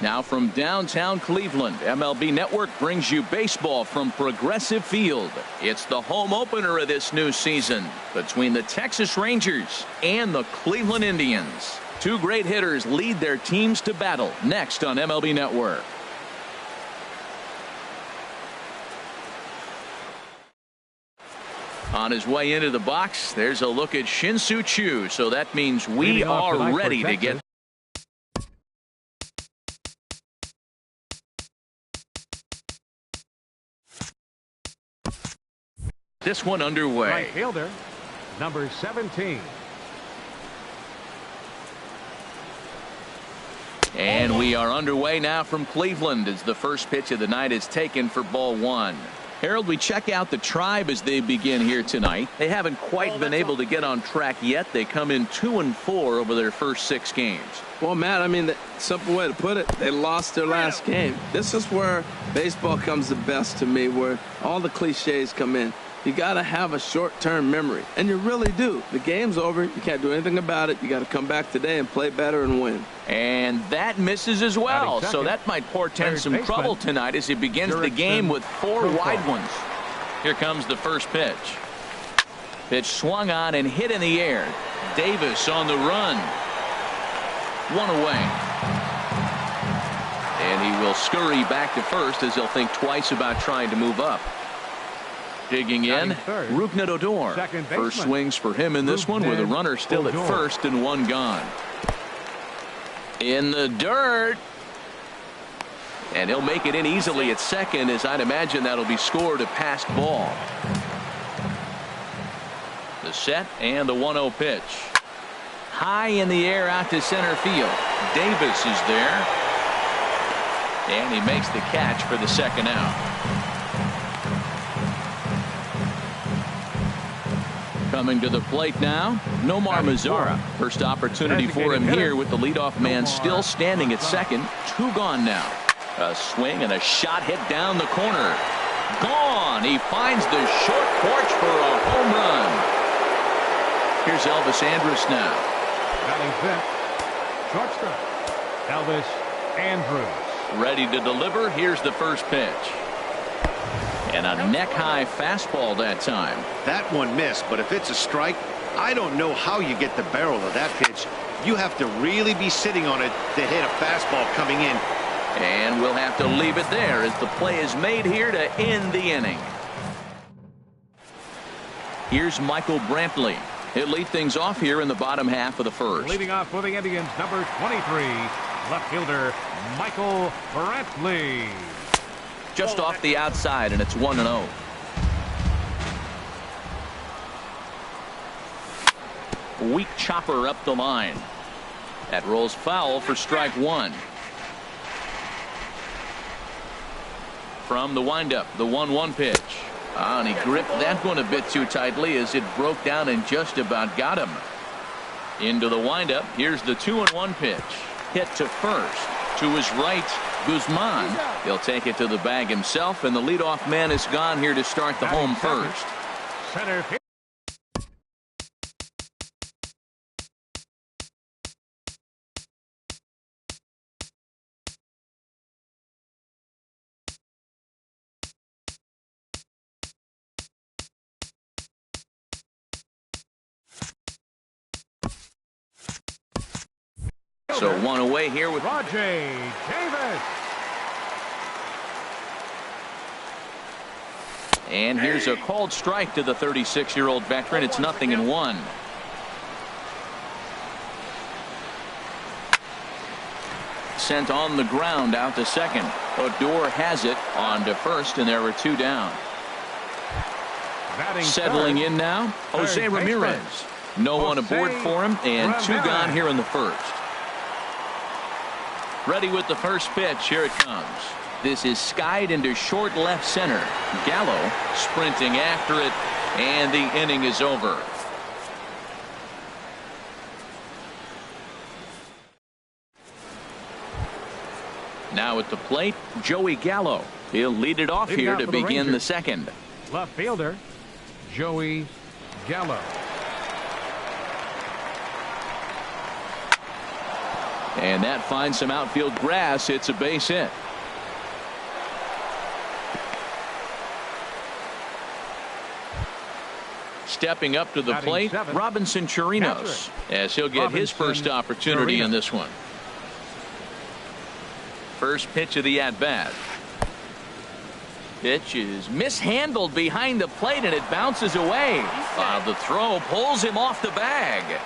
Now from downtown Cleveland, MLB Network brings you baseball from Progressive Field. It's the home opener of this new season between the Texas Rangers and the Cleveland Indians. Two great hitters lead their teams to battle next on MLB Network. On his way into the box, there's a look at Shin-Soo Choo. So that means we are ready to get this one underway. Right fielder, number 17. And we are underway now from Cleveland as the first pitch of the night is taken for ball one. Harold, we check out the Tribe as they begin here tonight. They haven't quite been able to get on track yet. They come in 2-4 over their first 6 games. Well, Matt, I mean, the simple way to put it, they lost their last game. This is where baseball comes the best to me, where all the cliches come in. You got to have a short-term memory, and you really do. The game's over. You can't do anything about it. You got to come back today and play better and win. And that misses as well, so that might portend some trouble tonight as he begins the game with 4 wide ones. Here comes the first pitch. Pitch swung on and hit in the air. Davis on the run. 1 away. And he will scurry back to first as he'll think twice about trying to move up. Digging in, Rougned Odor. First swings for him in this one with a runner still at first and 1 gone. In the dirt. And he'll make it in easily at second, as I'd imagine that'll be scored a passed ball. The set and the 1-0 pitch. High in the air out to center field. Davis is there. And he makes the catch for the second out. Coming to the plate now, Nomar Mazara. First opportunity for him here with the leadoff man still standing at second. 2 gone now. A swing and a shot hit down the corner. Gone. He finds the short porch for a home run. Here's Elvis Andrus now. Batting fifth, shortstop, Elvis Andrus. Ready to deliver. Here's the first pitch. And a neck-high fastball that time. That one missed, but if it's a strike, I don't know how you get the barrel of that pitch. You have to really be sitting on it to hit a fastball coming in. And we'll have to leave it there as the play is made here to end the inning. Here's Michael Brantley. He'll lead things off here in the bottom half of the first. Leading off for the Indians, number 23, left fielder Michael Brantley. Just off the outside, and it's 1-0. Weak chopper up the line. That rolls foul for strike 1. From the windup, the 1-1 pitch. And he gripped that one a bit too tightly as it broke down and just about got him. Into the windup, here's the 2-1 pitch. Hit to first. To his right, Guzman. He'll take it to the bag himself, and the leadoff man is gone here to start the home first. Center field. So 1 away here with Rajai Davis. And here's a called strike to the 36-year-old veteran. It's 0-1. Sent on the ground out to second. Odor has it on to first, and there were 2 down. Settling in now, Jose Ramirez. No one aboard for him, and 2 gone here in the first. Ready with the first pitch. Here it comes. This is skied into short left center. Gallo sprinting after it, and the inning is over. Now at the plate, Joey Gallo. He'll lead it off here to begin the second. Left fielder, Joey Gallo. And that finds some outfield grass. It's a base hit. Stepping up to the plate, Robinson Chirinos, as he'll get his first opportunity in this one. First pitch of the at-bat. Pitch is mishandled behind the plate, and it bounces away. The throw pulls him off the bag.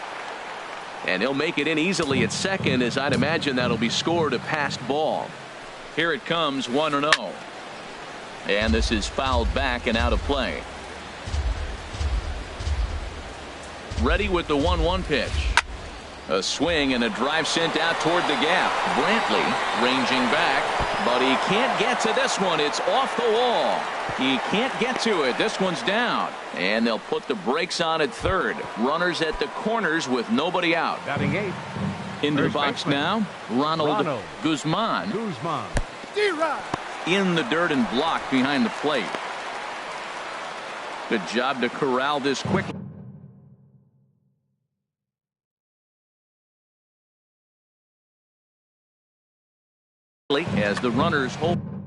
And he'll make it in easily at second, as I'd imagine that'll be scored a passed ball. Here it comes, 1-0. And this is fouled back and out of play. Ready with the 1-1 pitch. A swing and a drive sent out toward the gap. Brantley ranging back, but he can't get to this one. It's off the wall. He can't get to it. This one's down. And they'll put the brakes on at third. Runners at the corners with nobody out. Batting eighth. Into the box now, Ronald Guzman. In the dirt and blocked behind the plate. Good job to corral this quickly. As the runners hold on.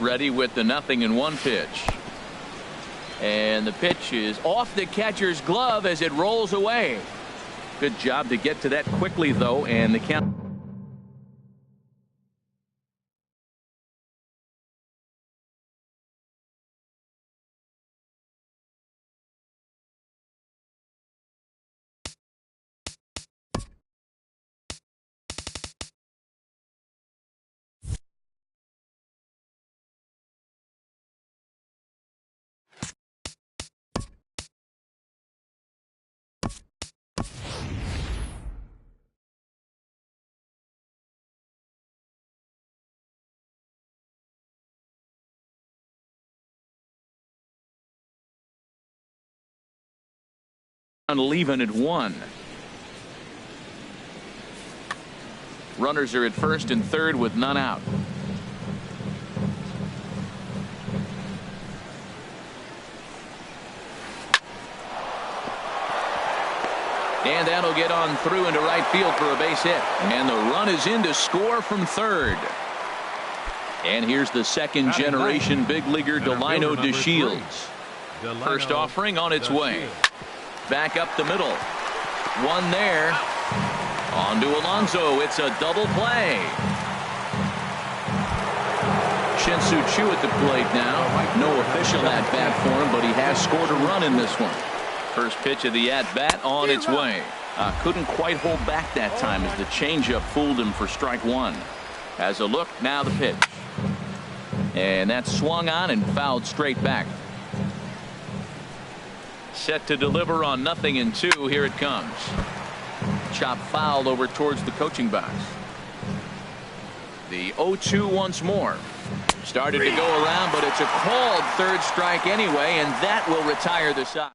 Ready with the 0-1 pitch. And the pitch is off the catcher's glove as it rolls away. Good job to get to that quickly, though, and the count. Leaving at 1. Runners are at first and third with none out. And that'll get on through into right field for a base hit. And the run is in to score from third. And here's the second generation big leaguer Delino DeShields. First offering on its way. Back up the middle. One there. On to Alonso. It's a double play. Shin-Soo Choo at the plate now. No official at-bat for him, but he has scored a run in this one. First pitch of the at-bat on its way. Couldn't quite hold back that time as the changeup fooled him for strike one. As a look, now the pitch. And that swung on and fouled straight back. Set to deliver on 0-2. Here it comes. Chop fouled over towards the coaching box. The 0-2 once more. Started to go around, but it's a called third strike anyway, and that will retire the side.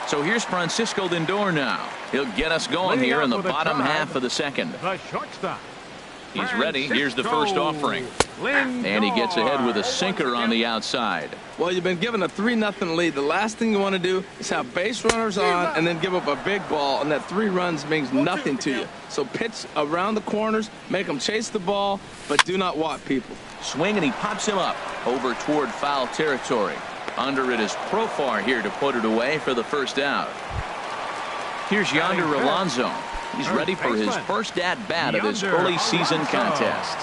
So here's Francisco Lindor now. He'll get us going here in the bottom half of the second. The shortstop. He's ready. Here's the first offering. And he gets ahead with a sinker on the outside. Well, you've been given a 3-0 lead. The last thing you want to do is have base runners on and then give up a big ball, and that 3 runs means nothing to you. So pitch around the corners, make them chase the ball, but do not walk people. Swing, and he pops him up over toward foul territory. Under it is Profar here to put it away for the first out. Here's Yonder Alonso. He's ready for his first at-bat of this early season contest.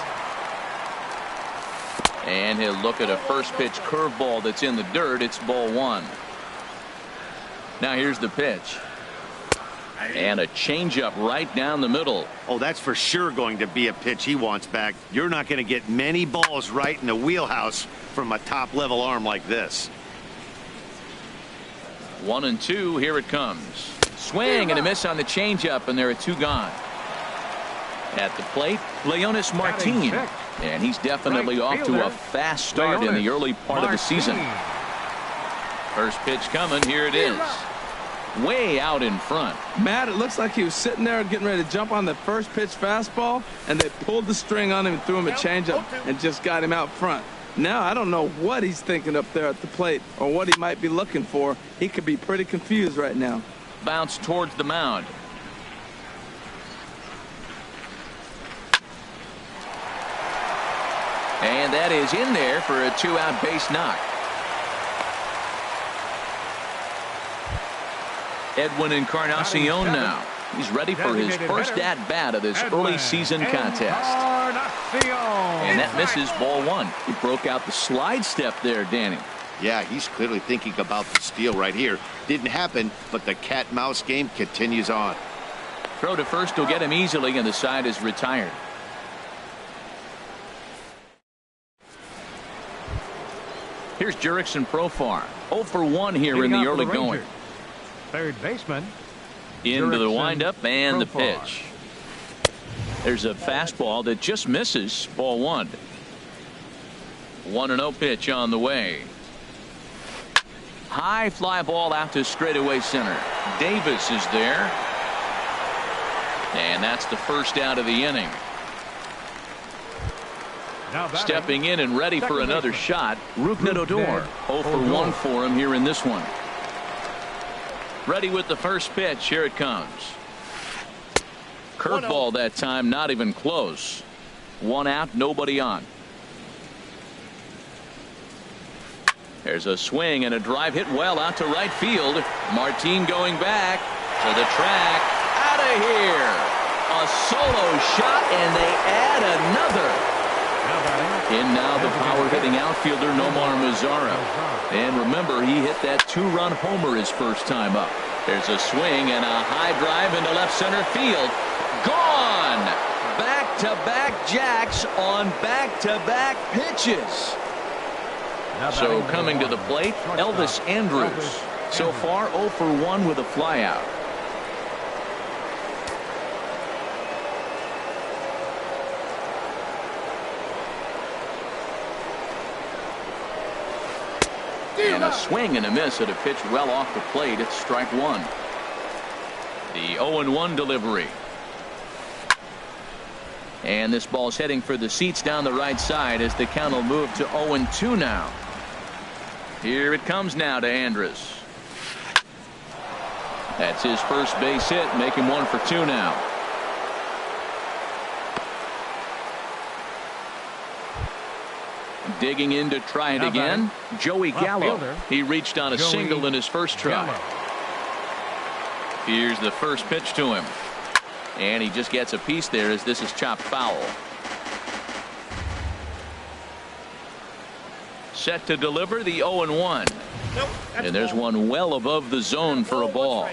And he'll look at a first pitch curveball that's in the dirt. It's ball 1. Now here's the pitch. And a changeup right down the middle. Oh, that's for sure going to be a pitch he wants back. You're not going to get many balls right in the wheelhouse from a top-level arm like this. 1-2. Here it comes. Swing and a miss on the changeup, and there are 2 gone. At the plate, Leonys Martin. And he's definitely off to a fast start in the early part of the season. First pitch coming. Here it is. way out in front. Matt, it looks like he was sitting there getting ready to jump on the first pitch fastball, and they pulled the string on him and threw him a changeup and just got him out front. Now, I don't know what he's thinking up there at the plate or what he might be looking for. He could be pretty confused right now. Bounce towards the mound. And that is in there for a 2-out base knock. Edwin Encarnacion now. He's ready for his first at-bat of this early season contest. And that misses, ball one. He broke out the slide step there, Danny. Yeah, he's clearly thinking about the steal right here. Didn't happen, but the cat-mouse game continues on. Throw to first will get him easily, and the side is retired. Here's Jurickson Profar. 0 for 1 here in the early going. Third baseman. Into the windup and the pitch. There's a fastball that just misses, ball one. 1-0 pitch on the way. High fly ball out to straightaway center. Davis is there. And that's the first out of the inning. Stepping in and ready for another shot, Rougned Odor. 0 for 1 for him here in this one. Ready with the first pitch. Here it comes. Curveball that time, not even close. 1 out, nobody on. There's a swing and a drive hit well out to right field. Martin going back to the track. Out of here. A solo shot, and they add another. In now the power hitting outfielder Nomar Mazara. And remember, he hit that 2-run homer his first time up. There's a swing and a high drive into left center field. Gone. Back-to-back jacks on back-to-back pitches. So coming to the plate, Elvis Andrus. So far 0 for 1 with a flyout. And a swing and a miss at a pitch well off the plate. It's strike one. The 0-1 delivery. And this ball's heading for the seats down the right side as the count will move to 0-2 now. Here it comes now to Andrus. That's his first base hit, making 1 for 2 now. Digging in to try it again, Joey Gallo. He reached on a single in his first try. Here's the first pitch to him. And he just gets a piece there as this is chopped foul. Set to deliver the 0-1. And there's one well above the zone for a ball.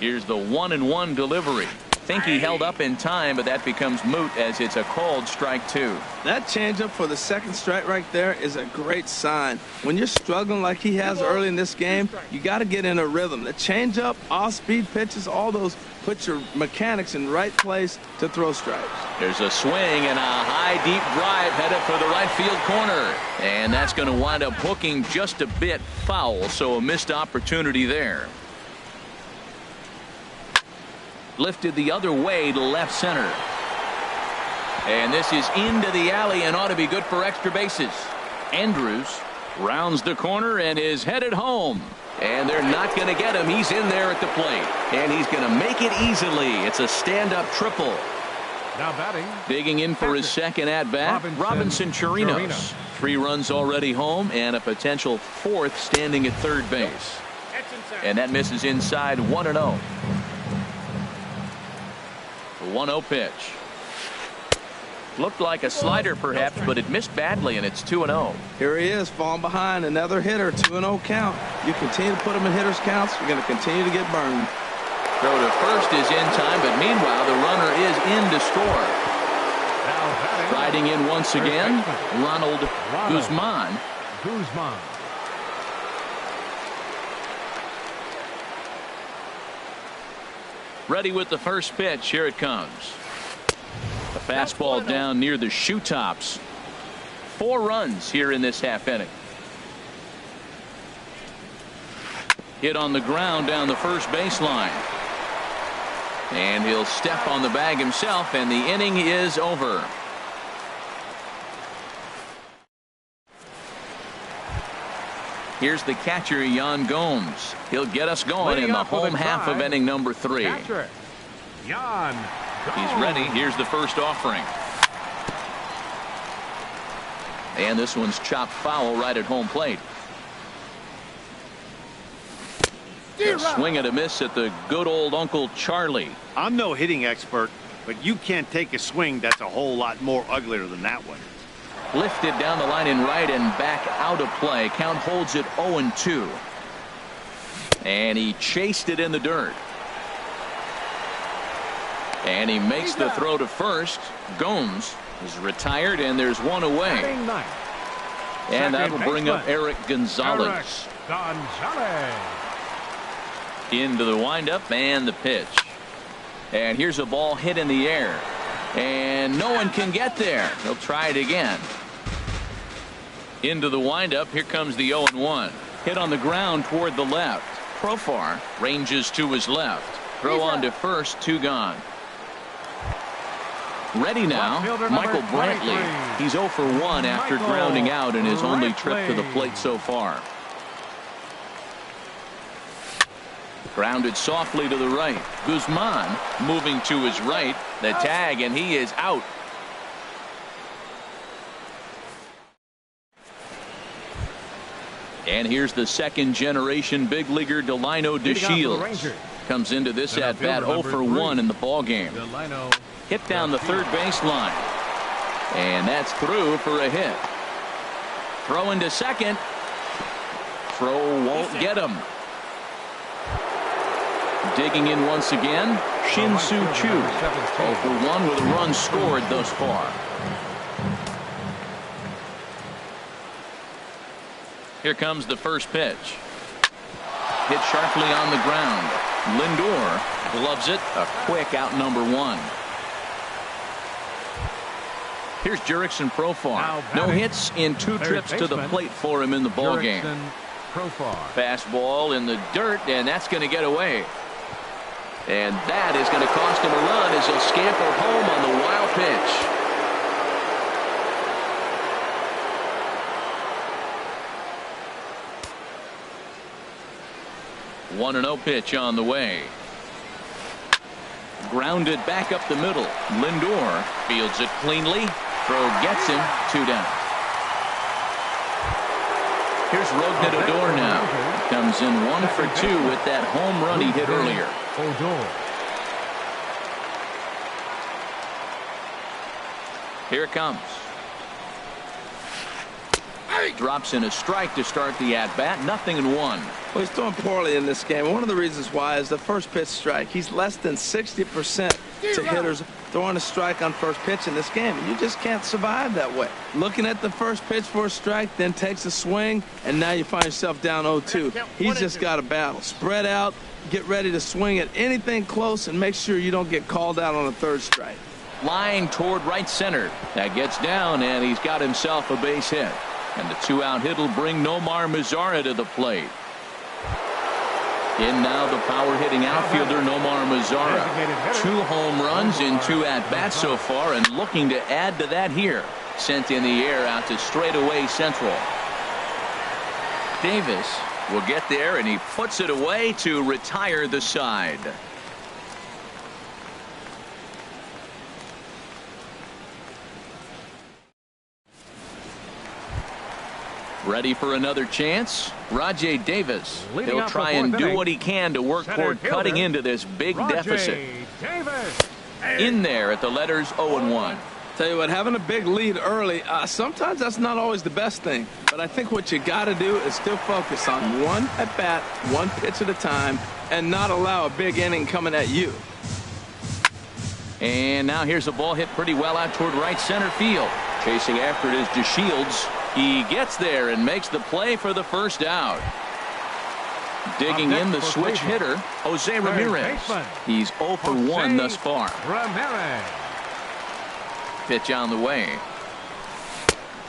Here's the 1-1 delivery. Think he held up in time, but that becomes moot as it's a called strike two. That changeup for the second strike right there is a great sign. When you're struggling like he has early in this game, you got to get in a rhythm. The changeup, off-speed pitches, all those put your mechanics in right place to throw strikes. There's a swing and a high deep drive headed for the right field corner. And that's going to wind up hooking just a bit foul, so a missed opportunity there. Lifted the other way to left center. And this is into the alley and ought to be good for extra bases. Andrus rounds the corner and is headed home. And they're not going to get him. He's in there at the plate. And he's going to make it easily. It's a stand-up triple. Now batting. Digging in for his second at-bat, Robinson Chirinos. 3 runs already home and a potential 4th standing at third base. And that misses inside 1-0. 1-0 pitch. Looked like a slider perhaps, but it missed badly, and it's 2-0. Here he is, falling behind, another hitter, 2-0 count. You continue to put him in hitters counts, you're going to continue to get burned. Throw to first is in time, but meanwhile the runner is in to score. Riding in once again, Ronald Guzman. Ready with the first pitch. Here it comes. A fastball down near the shoe tops. 4 runs here in this half inning. Hit on the ground down the first baseline. And he'll step on the bag himself, and the inning is over. Here's the catcher, Yan Gomes. He'll get us going in the home half of inning number 3. Catcher, Yan Gomes. He's ready. Here's the first offering. And this one's chopped foul right at home plate. A swing and a miss at the good old Uncle Charlie. I'm no hitting expert, but you can't take a swing that's a whole lot more uglier than that one. Lifted down the line in right and back out of play. Count holds it 0-2. And he chased it in the dirt. And he makes the throw to first. Gomes is retired, and there's one away. And that'll bring up Eric Gonzalez. Into the windup and the pitch. And here's a ball hit in the air. And no one can get there. He'll try it again. Into the windup. Here comes the 0-1. Hit on the ground toward the left. Profar ranges to his left. Throw on to first. 2 gone. Ready now, Michael Brantley. He's 0 for 1 after grounding out in his only trip to the plate so far. Grounded softly to the right. Guzman moving to his right. The tag, and he is out. And here's the second generation big leaguer Delino DeShields. Comes into this at bat 0 for 1 in the ball game. Hit down the third baseline. And that's through for a hit. Throw into second. Throw won't get him. Digging in once again, Shin-Soo Choo. 0 for 1 with a run scored thus far. Here comes the first pitch. Hit sharply on the ground. Lindor gloves it. A quick out number 1. Here's Jurickson Profar. No hits in 2 trips to the plate for him in the ball game. Fastball in the dirt, and that's going to get away. And that is going to cost him a run as he'll scamper home on the wild pitch. One 1-0 pitch on the way. Grounded back up the middle. Lindor fields it cleanly. Throw gets him. 2 down. Here's Rougned Odor now. Comes in 1 for 2 with that home run he hit earlier. Here it comes. Drops in a strike to start the at-bat. 0-1. Well, he's throwing poorly in this game. One of the reasons why is the first pitch strike. He's less than 60% to hitters throwing a strike on first pitch in this game. You just can't survive that way. Looking at the first pitch for a strike, then takes a swing, and now you find yourself down 0-2. He's just got a battle. Spread out, get ready to swing at anything close, and make sure you don't get called out on a third strike. Line toward right center. That gets down, and he's got himself a base hit. And the 2-out hit will bring Nomar Mazara to the plate. In now the power-hitting outfielder Nomar Mazara. 2 home runs in 2 at-bats so far, and looking to add to that here. Sent in the air out to straightaway central. Davis will get there, and he puts it away to retire the side. Ready for another chance? Rajay Davis. He'll try and do what he can to work toward cutting into this big deficit. In there at the letters 0-1. Tell you what, having a big lead early, sometimes that's not always the best thing. But I think what you got to do is still focus on 1 at-bat, 1 pitch at a time, and not allow a big inning coming at you. And now here's a ball hit pretty well out toward right center field. Chasing after it is DeShields. He gets there and makes the play for the first out. Digging in the switch hitter, Jose Ramirez. He's 0 for 1 thus far. Pitch on the way.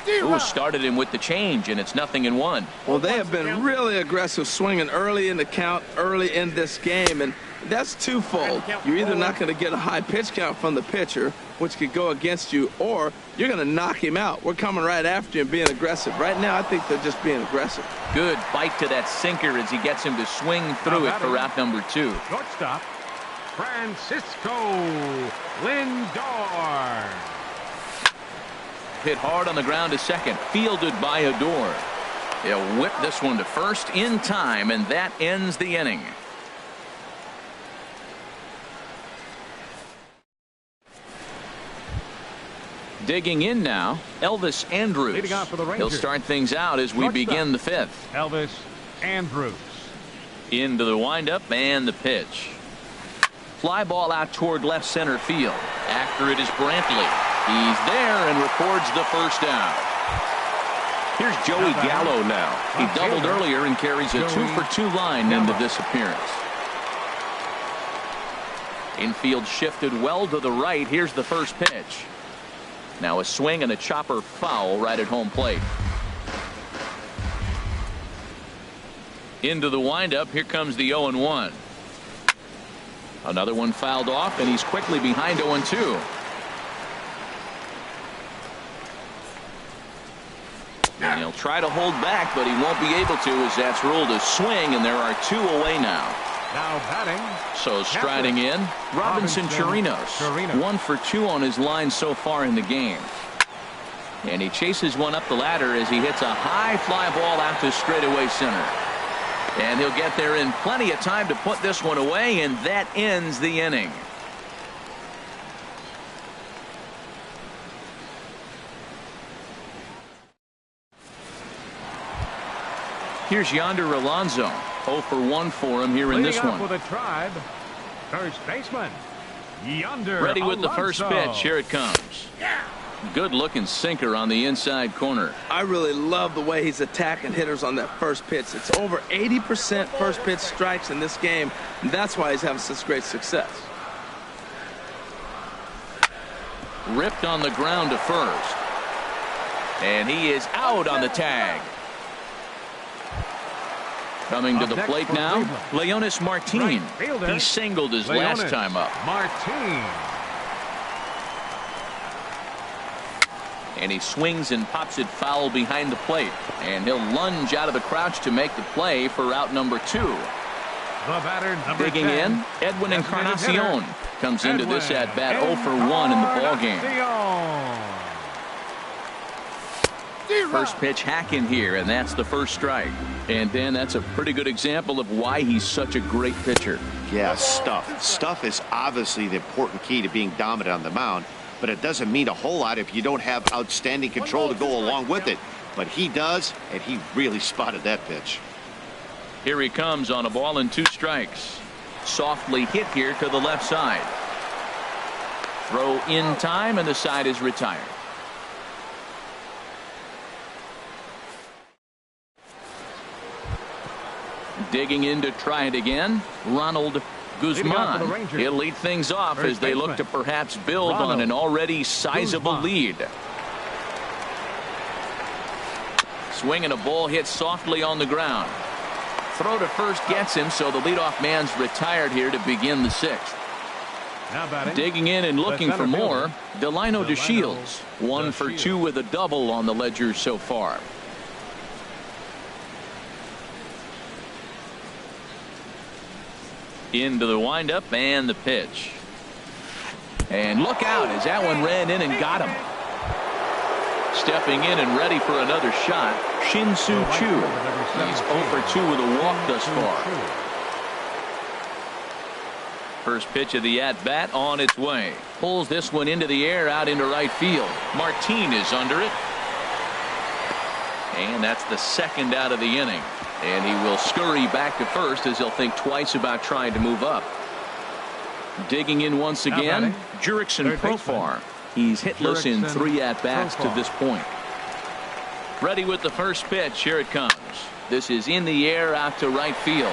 Ooh, started him with the change, and it's 0-1. Well, they have been really aggressive swinging early in the count, early in this game, and that's twofold. You're either not going to get a high pitch count from the pitcher, which could go against you, or you're going to knock him out. We're coming right after him, being aggressive. Right now, I think they're just being aggressive. Good bite to that sinker as he gets him to swing through it for out number 2. Shortstop, Francisco Lindor. Hit hard on the ground to second, fielded by Odor. He'll whip this one to first in time, and that ends the inning. Digging in now, Elvis Andrus. Leading off for the Rangers. He'll start things out as we begin the 5th. Elvis Andrus. Into the windup and the pitch. Fly ball out toward left center field. After it is Brantley. He's there and records the first down. Here's Joey Gallo now. He doubled earlier and carries a 2-for-2 line into this appearance. Infield shifted well to the right. Here's the first pitch. Now a swing and a chopper foul right at home plate. Into the windup. Here comes the 0-1. Another one fouled off, and he's quickly behind 0-2. And he'll try to hold back, but he won't be able to, as that's ruled a swing, and there are 2 away now. Now batting. So striding in, Robinson Chirinos. 1 for 2 on his line so far in the game. And he chases one up the ladder as he hits a high fly ball out to straightaway center. And he'll get there in plenty of time to put this one away, and that ends the inning. Here's Yonder Alonso. 0 for 1 for him here in this one. For the Tribe, first baseman Yonder Ready with Alonso. the first pitch. Here it comes. Good looking sinker on the inside corner. I really love the way he's attacking hitters on that first pitch. It's over 80% first pitch strikes in this game, and that's why he's having such great success. Ripped on the ground to first. And he is out on the tag. Coming to the plate now, Leonys Martin. He singled his last time up. Martin. And he swings and pops it foul behind the plate. And he'll lunge out of the crouch to make the play for out number 2. The batter, number Digging 10. in, Edwin Encarnacion comes into this at bat 0 for 1 in the ball game. First pitch hack in here, and that's the first strike. And Dan, that's a pretty good example of why he's such a great pitcher. Yeah, stuff. Stuff is obviously the important key to being dominant on the mound, but it doesn't mean a whole lot if you don't have outstanding control to go along with it. But he does, and he really spotted that pitch. Here he comes on a ball and 2 strikes. Softly hit here to the left side. Throw in time, and the side is retired. Digging in to try it again, Ronald Guzman. He'll lead things off as they look to perhaps build on an already sizable lead. Swing and a ball hit softly on the ground. Throw to first gets him, so the leadoff man's retired here to begin the 6th. Digging in and looking for more, Delino DeShields. 1 for 2 with a double on the ledger so far. Into the windup and the pitch. And look out as that one ran in and got him. Stepping in and ready for another shot, Shin-Soo Choo. He's 0 for 2 with a walk thus far. First pitch of the at-bat on its way. Pulls this one into the air out into right field. Martin is under it. And that's the second out of the inning. And he will scurry back to first as he'll think twice about trying to move up. Digging in once again, Jurickson Profar. He's hitless in 3 at-bats to this point. Ready with the first pitch. Here it comes. This is in the air out to right field.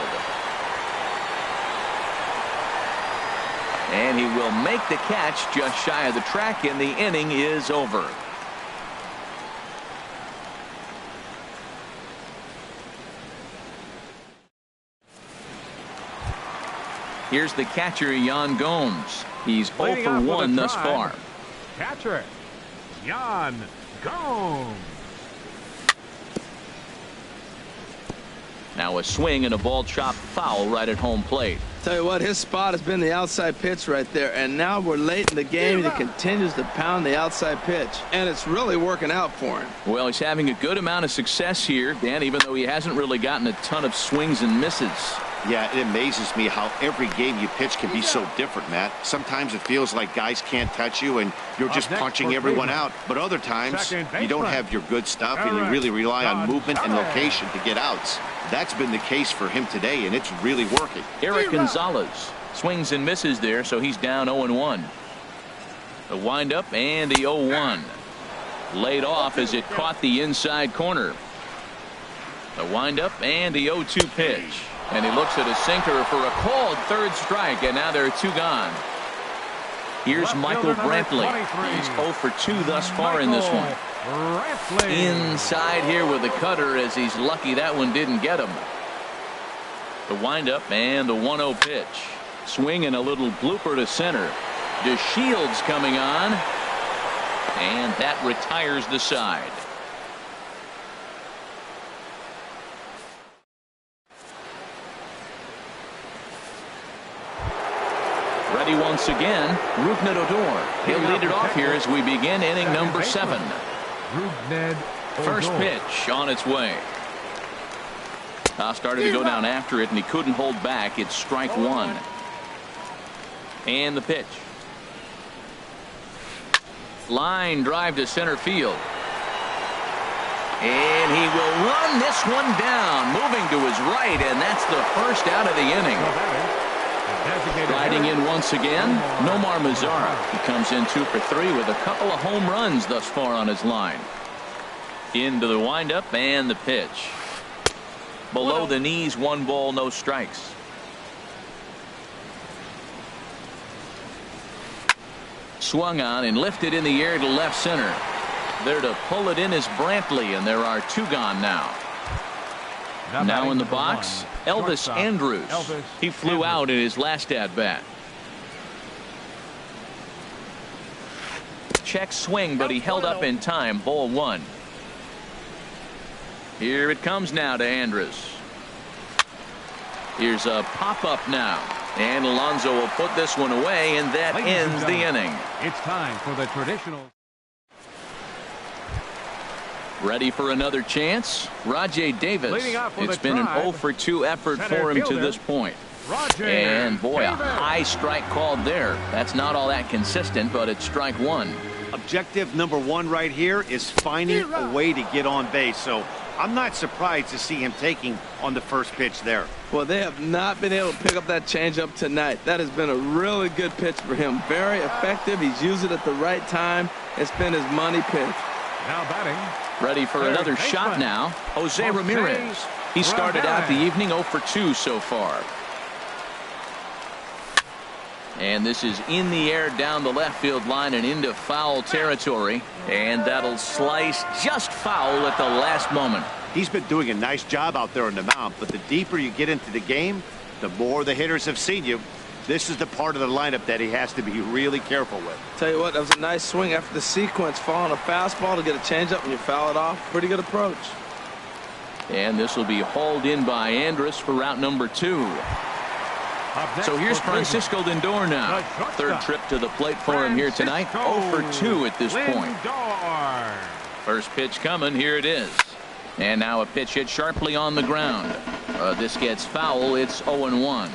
And he will make the catch just shy of the track, and the inning is over. Here's the catcher, Yan Gomes. He's 0 for 1 thus far. Catcher, Yan Gomes. Now a swing and a ball chopped foul right at home plate. Tell you what, his spot has been the outside pitch right there, and now we're late in the game and he continues to pound the outside pitch, and it's really working out for him. Well, he's having a good amount of success here, Dan, even though he hasn't really gotten a ton of swings and misses. Yeah, it amazes me how every game you pitch can be so different, Matt. Sometimes it feels like guys can't touch you and you're just punching everyone out. But other times you don't have your good stuff and you really rely on movement and location to get outs. That's been the case for him today, and it's really working. Eric Gonzalez swings and misses there, so he's down 0-1. The windup and the 0-1. Laid off as it caught the inside corner. The windup and the 0-2 pitch. And he looks at a sinker for a called third strike, and now there are 2 gone. Here's Michael Brantley. He's 0 for 2 thus far in this one. Inside here with the cutter, as he's lucky that one didn't get him. The windup and the 1-0 pitch. Swing and a little blooper to center. DeShields coming on. And that retires the side. Ready once again, Rougned Odor. He'll lead it off here as we begin inning number 7. First pitch on its way. Started to go down after it, and he couldn't hold back. It's strike 1. And the pitch. Line drive to center field. And he will run this one down, moving to his right, and that's the first out of the inning. Riding in once again, Nomar Mazara. He comes in 2 for 3 with a couple of home runs thus far on his line. Into the windup and the pitch. Below the knees, 1 ball, no strikes. Swung on and lifted in the air to left center. There to pull it in is Brantley, and there are 2 gone now. Now in the box, Elvis Andrus. He flew out in his last at-bat. Check swing, but he held up in time. Ball 1. Here it comes now to Andrus. Here's a pop-up now. And Alonso will put this one away, and that ends the inning. It's time for the traditional. Ready for another chance? Rajay Davis. It's been an 0 for 2 effort for him to this point. And boy, a high strike called there. That's not all that consistent, but it's strike 1. Objective number 1 right here is finding a way to get on base. So I'm not surprised to see him taking on the first pitch there. Well, they have not been able to pick up that changeup tonight. That has been a really good pitch for him. Very effective. He's used it at the right time. It's been his money pitch. Now batting. Ready for another shot now. Jose Ramirez. He started out the evening 0 for 2 so far. And this is in the air down the left field line and into foul territory. And that'll slice just foul at the last moment. He's been doing a nice job out there on the mound, but the deeper you get into the game, the more the hitters have seen you. This is the part of the lineup that he has to be really careful with. Tell you what, that was a nice swing after the sequence, following a fastball to get a changeup and you foul it off. Pretty good approach. And this will be hauled in by Andrus for route number 2. So here's Francisco Lindor now. Third trip to the plate for him here tonight. 0 for 2 at this point. First pitch coming. Here it is. And now a pitch hit sharply on the ground. This gets foul. It's 0-1.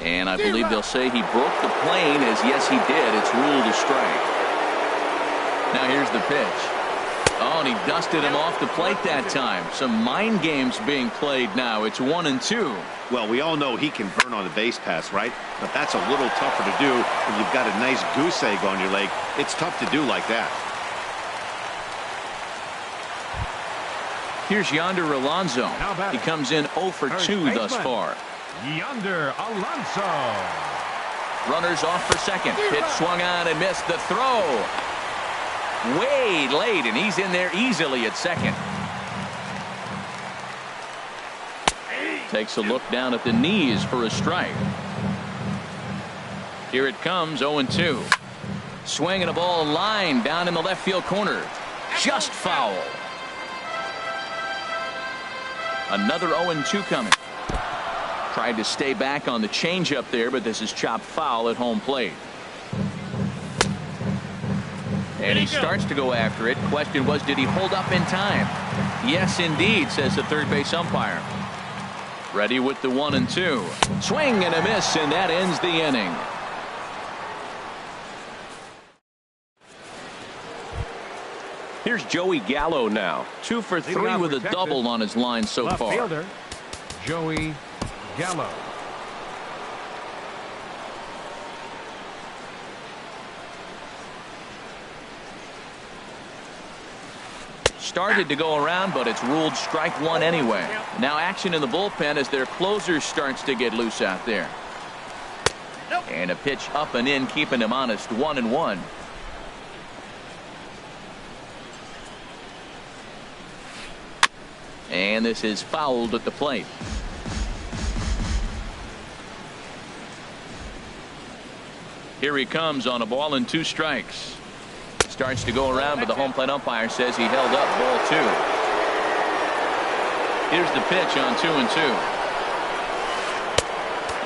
And I believe they'll say he broke the plane, as yes he did. It's ruled a strike. Now here's the pitch. Oh, and he dusted him off the plate that time. Some mind games being played now. It's 1-2. Well, we all know he can burn on the base pass, right? But that's a little tougher to do when you've got a nice goose egg on your leg. It's tough to do like that. Here's Yonder Alonso. He comes in 0 for 2 thus far. Yonder Alonso. Runners off for second. Pitch swung on and missed. The throw way late, and he's in there easily at second. Takes a look down at the knees for a strike. Here it comes, 0-2. Swinging a ball line down in the left field corner. Just foul. Another 0-2 coming. Tried to stay back on the changeup there, but this is chopped foul at home plate. And he starts to go after it. Question was, did he hold up in time? Yes, indeed, says the third base umpire. Ready with the 1-2. Swing and a miss, and that ends the inning. Here's Joey Gallo now. 2 for 3 with a double on his line so far. Fielder, Joey Gallo. Started to go around, but it's ruled strike one anyway. Now action in the bullpen as their closer starts to get loose out there. And a pitch up and in, keeping him honest. 1-1. And this is fouled at the plate. Here he comes on a ball and 2 strikes. Starts to go around, but the home plate umpire says he held up ball 2. Here's the pitch on 2-2.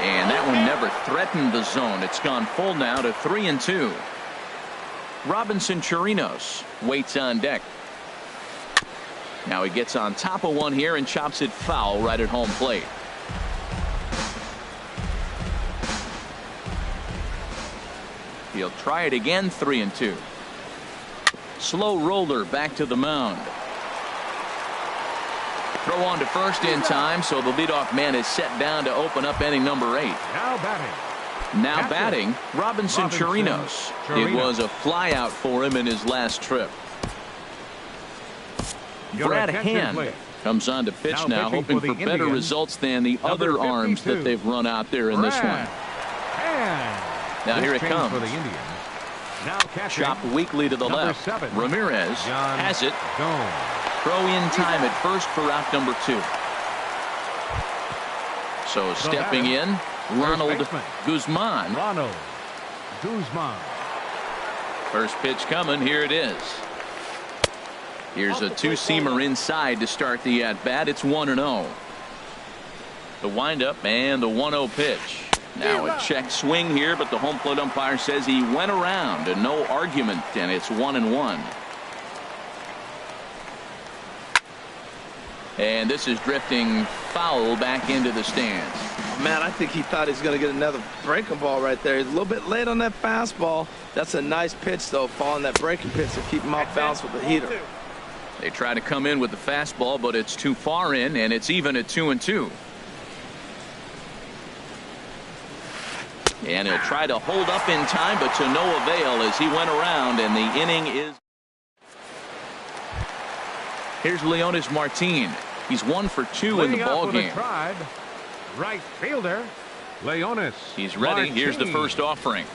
And that one never threatened the zone. It's gone full now to 3-2. Robinson Chirinos waits on deck. Now he gets on top of one here and chops it foul right at home plate. He'll try it again. 3-2. Slow roller back to the mound. Throw on to first in time, so the leadoff man is set down to open up inning number 8. Now batting, Robinson Chirinos. It was a flyout for him in his last trip. Brad Hand comes on to pitch now, hoping for better results than the other arms that they've run out there in this one. Now here it comes. Chopped weakly to the left. Ramirez has it. Throw in time at first for out number 2. So stepping in, Ronald Guzman. First pitch coming. Here it is. Here's a 2-seamer inside to start the at-bat. It's 1-0. The windup and the 1-0 pitch. Now a check swing here, but the home plate umpire says he went around and no argument, and it's 1-1. And this is drifting foul back into the stands. Man, I think he thought he was going to get another breaking ball right there. He's a little bit late on that fastball. That's a nice pitch, though, following that breaking pitch to keep him off balance with the heater. They try to come in with the fastball, but it's too far in, and it's even at 2-2. And he'll try to hold up in time, but to no avail as he went around, and the inning is. Here's Leonys Martin. He's 1 for 2 in the ball game. Right fielder, Leonys. He's ready. Martin. Here's the first offering.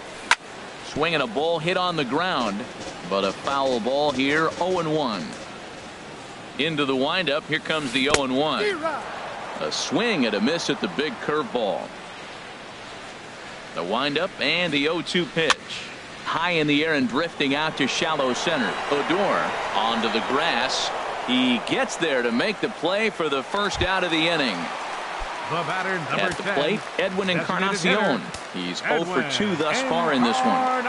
Swinging a ball hit on the ground, but a foul ball here. 0-1. Into the windup. Here comes the 0-1. A swing and a miss at the big curveball. The windup and the 0-2 pitch. High in the air and drifting out to shallow center. Odor onto the grass. He gets there to make the play for the first out of the inning. The batter, number at the 10, plate, Edwin Encarnacion. He's 0 for 2 thus far in this one.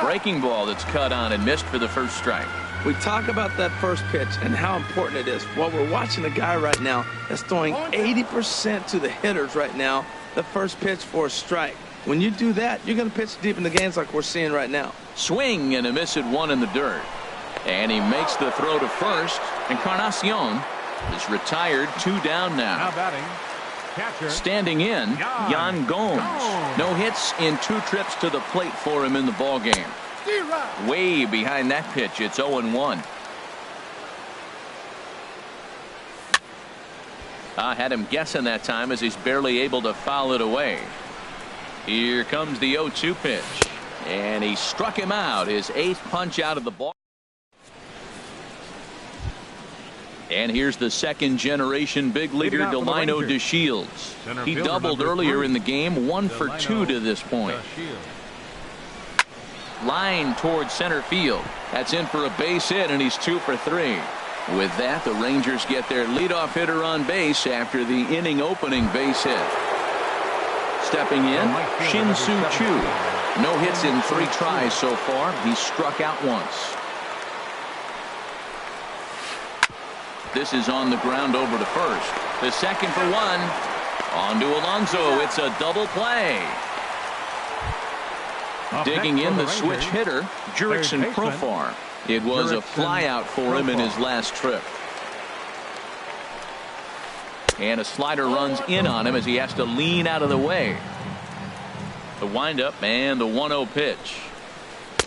Breaking ball that's cut on and missed for the first strike. We talk about that first pitch and how important it is. Well, we're watching a guy right now that's throwing 80% to the hitters right now. The first pitch for a strike. When you do that, you're going to pitch deep in the games like we're seeing right now. Swing and a miss at 1 in the dirt. And he makes the throw to first. Encarnacion is retired. 2 down now. Batting, catcher, standing in, Yan Gomes. No hits in 2 trips to the plate for him in the ball game. Way behind that pitch. It's 0-1. I had him guessing that time as he's barely able to foul it away. Here comes the 0-2 pitch. And he struck him out. His 8th punch out of the ball. And here's the second-generation big leaguer, Delino DeShields. He doubled earlier in the game, 1 for 2 to this point. Line towards center field. That's in for a base hit, and he's 2 for 3. With that, the Rangers get their leadoff hitter on base after the inning-opening base hit. Stepping in, Shin-Soo Choo. No hits in 3 tries so far. He's struck out once. This is on the ground over to first. The second for 1. On to Alonso. It's a double play. Digging in the switch hitter, Jurickson Profar. It was a flyout for him in his last trip. And a slider runs in on him as he has to lean out of the way. The windup and the 1-0 pitch.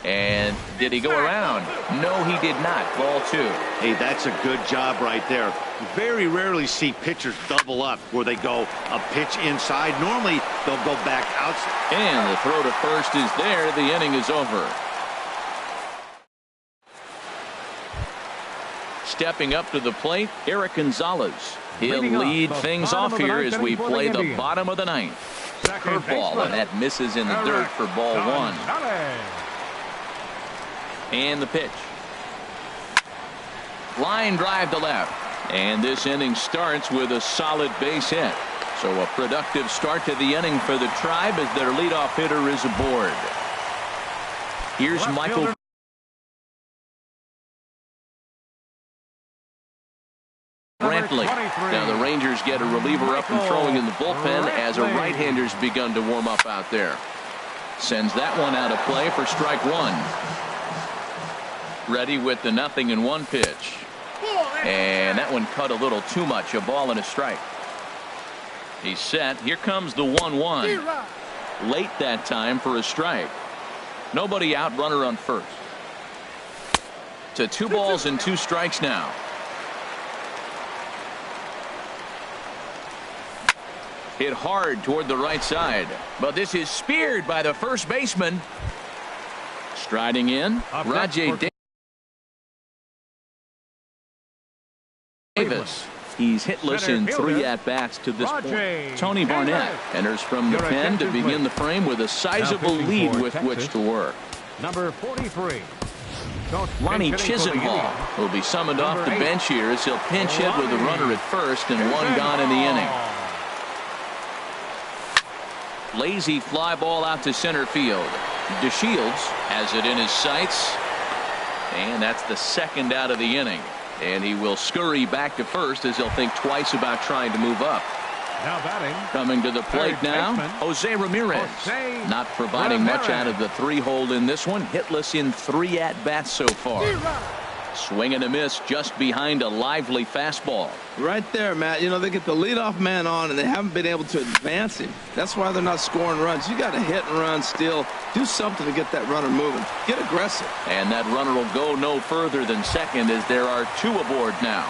And did he go around? No, he did not. Ball 2. Hey, that's a good job right there. Very rarely see pitchers double up where they go a pitch inside. Normally, they'll go back outside. And the throw to first is there. The inning is over. Stepping up to the plate, Eric Gonzalez. He'll lead things off here as we play the bottom of the 9th. Curveball, and that misses in the dirt for ball 1. And the pitch. Line drive to left. And this inning starts with a solid base hit. So a productive start to the inning for the Tribe as their leadoff hitter is aboard. Here's Michael Brantley. Now the Rangers get a reliever up and throwing in the bullpen as a right-hander's begun to warm up out there. Sends that one out of play for strike 1. Ready with the 0-1 pitch. And that one cut a little too much. A ball and a strike. He's set. Here comes the 1-1. Late that time for a strike. Nobody out, runner on first. To 2 balls and 2 strikes now. Hit hard toward the right side. But this is speared by the first baseman. Striding in, Rajay Davis. He's hitless in 3 at-bats to this point. Tony Barnett enters from the pen to begin the frame with a sizable lead with which to work. Number 43. Lonnie Chisenhall will be summoned off the bench here as he'll pinch hit with a runner at first and 1 gone in the inning. Lazy fly ball out to center field. DeShields has it in his sights. And that's the second out of the inning. And he will scurry back to first as he'll think twice about trying to move up. Now batting. Coming to the plate now, Jose Ramirez. Not providing much out of the 3-hole in this one. Hitless in 3 at-bats so far. Swing and a miss just behind a lively fastball. Right there, Matt. You know, they get the leadoff man on, and they haven't been able to advance him. That's why they're not scoring runs. You got to hit and run, steal. Do something to get that runner moving. Get aggressive. And that runner will go no further than second as there are 2 aboard now.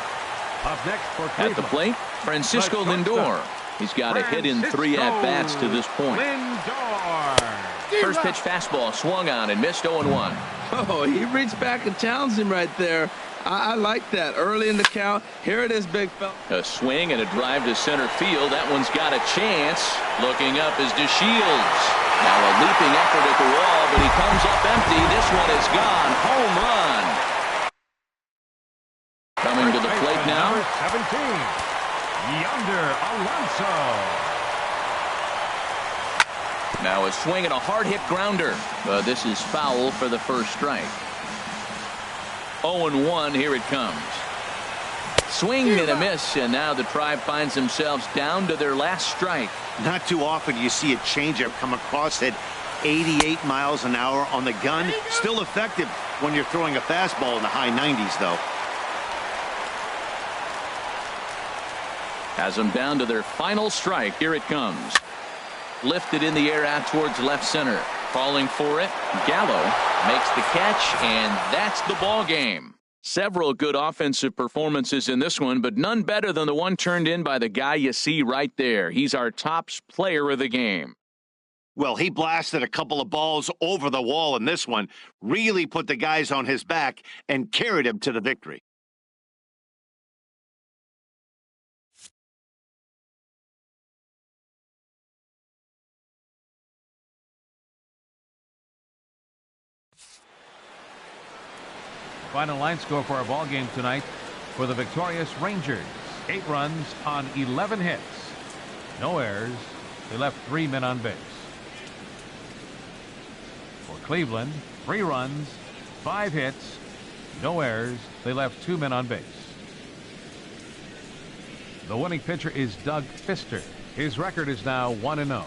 Up next for at the plate, Francisco Lindor. He's got a hit in 3 at-bats to this point. First pitch fastball swung on and missed 0-1. Oh, he reached back and challenged him right there. I like that. Early in the count. Here it is, big fella. A swing and a drive to center field. That one's got a chance. Looking up is DeShields. Now a leaping effort at the wall, but he comes up empty. This one is gone. Home run. Coming to the plate now. Number 17, Yonder Alonso. Now a swing and a hard hit grounder. This is foul for the first strike. 0-1. Here it comes. Swing and a miss, and now the Tribe finds themselves down to their last strike. Not too often you see a changeup come across at 88 miles an hour on the gun. Still effective when you're throwing a fastball in the high 90s, though. Has them down to their final strike. Here it comes. Lifted in the air out towards left center. Falling for it. Gallo makes the catch, and that's the ball game. Several good offensive performances in this one, but none better than the one turned in by the guy you see right there. He's our top player of the game. Well, he blasted a couple of balls over the wall in this one. Really put the guys on his back and carried him to the victory. Final line score for our ball game tonight for the victorious Rangers. 8 runs on 11 hits. No errors. They left 3 men on base. For Cleveland, 3 runs, 5 hits, no errors. They left 2 men on base. The winning pitcher is Doug Fister. His record is now 1-0.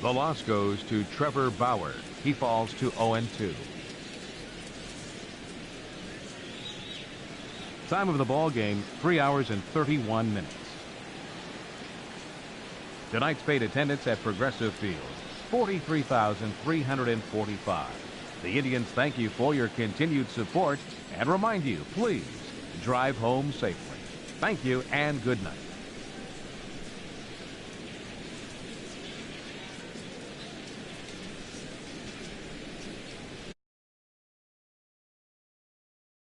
The loss goes to Trevor Bauer. He falls to 0-2. Time of the ball game, 3 hours and 31 minutes. Tonight's paid attendance at Progressive Field, 43,345. The Indians thank you for your continued support and remind you, please drive home safely. Thank you and good night.